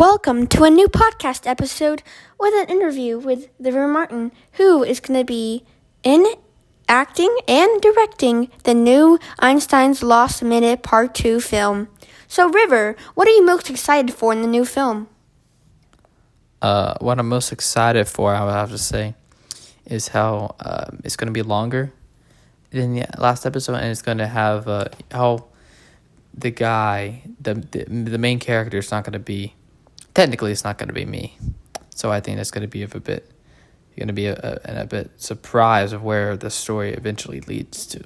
Welcome to a new podcast episode with an interview with River Martin, who is going to be in acting and directing the new Einstein's Lost Minute Part 2 film. So, River, what are you most excited for in the new film? What I'm most excited for, I would have to say, is how it's going to be longer than the last episode, and it's going to have how the guy, the main character, is not going to be. Technically, it's not going to be me, so I think that's going to be a bit surprised of where the story eventually leads to.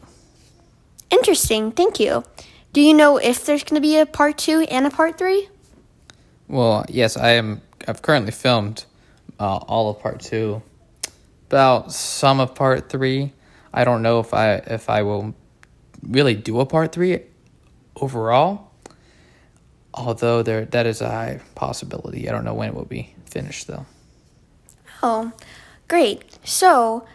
Interesting, thank you. Do you know if there's going to be a Part 2 and a Part 3? Well, yes, I've currently filmed all of Part 2, about some of Part 3. I don't know if I will really do a Part 3 overall. Although that is a high possibility. I don't know when it will be finished, though. Oh, great. So,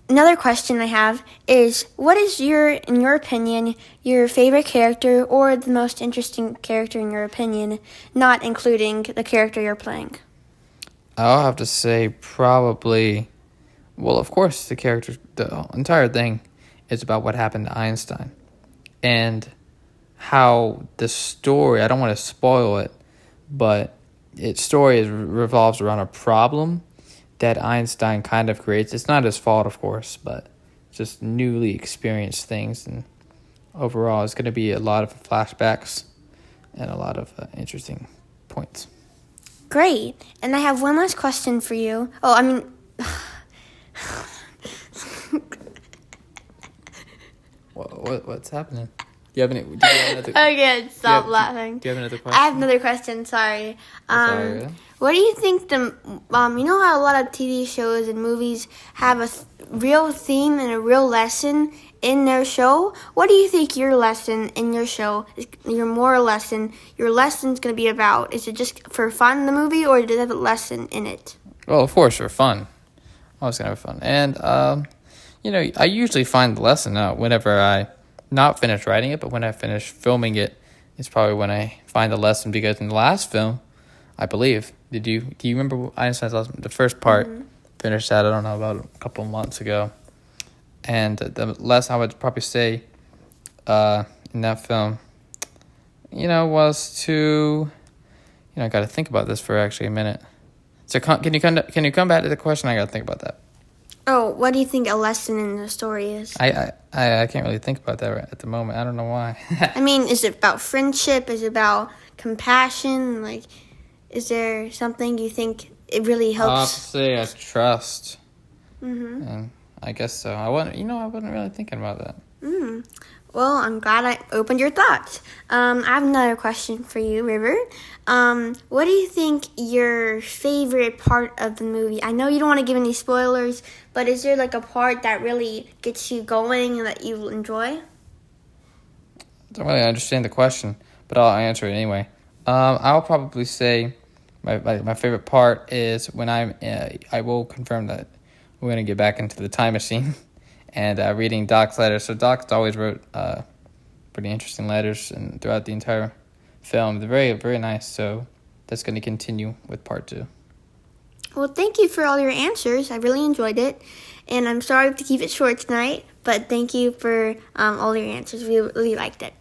another question I have is, what is in your opinion, your favorite character or the most interesting character in your opinion, not including the character you're playing? I'll have to say probably, well, of course, the entire thing is about what happened to Einstein. And how the story, I don't want to spoil it, but its story revolves around a problem that Einstein kind of creates. It's not his fault, of course, but just newly experienced things. And overall, it's going to be a lot of flashbacks and a lot of interesting points. Great. And I have one last question for you. What's happening? Do you have another? I can't stop laughing. Do you have another question? I have another question. Sorry. Sorry. What do you think you know how a lot of TV shows and movies have a real theme and a real lesson in their show? What do you think your lesson in your show, your moral lesson, your lesson's going to be about? Is it just for fun in the movie, or does it have a lesson in it? Well, of course, for fun. Always gonna have fun, and I usually find the lesson out whenever I not finish writing it, but when I finish filming it, it's probably when I find the lesson. Because in the last film, I believe, do you remember Einstein's lesson? The first part, finished that, I don't know, about a couple months ago. And the lesson I would probably say in that film, was to, I got to think about this for actually a minute. So can you come back to the question? I got to think about that. Oh, what do you think a lesson in the story is? I can't really think about that right at the moment. I don't know why. I mean, is it about friendship? Is it about compassion? Like, is there something you think it really helps? I'll have to say trust. Mm-hmm. And I guess so. I wasn't really thinking about that. Well, I'm glad I opened your thoughts. I have another question for you, River. What do you think your favorite part of the movie? I know you don't want to give any spoilers, but is there like a part that really gets you going and that you enjoy? I don't really understand the question, but I'll answer it anyway. I'll probably say my favorite part is when I will confirm that we're going to get back into the time machine and reading Doc's letters. So Doc's always wrote pretty interesting letters and throughout the entire film. They're very, very nice. So that's going to continue with part 2. Well, thank you for all your answers. I really enjoyed it. And I'm sorry to keep it short tonight, but thank you for all your answers. We really liked it.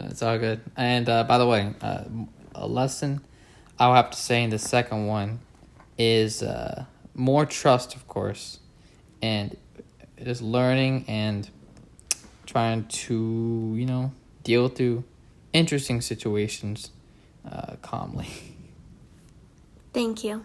It's all good. And by the way, a lesson I'll have to say in the second one is more trust, of course, and just learning and trying to, deal through interesting situations calmly. Thank you.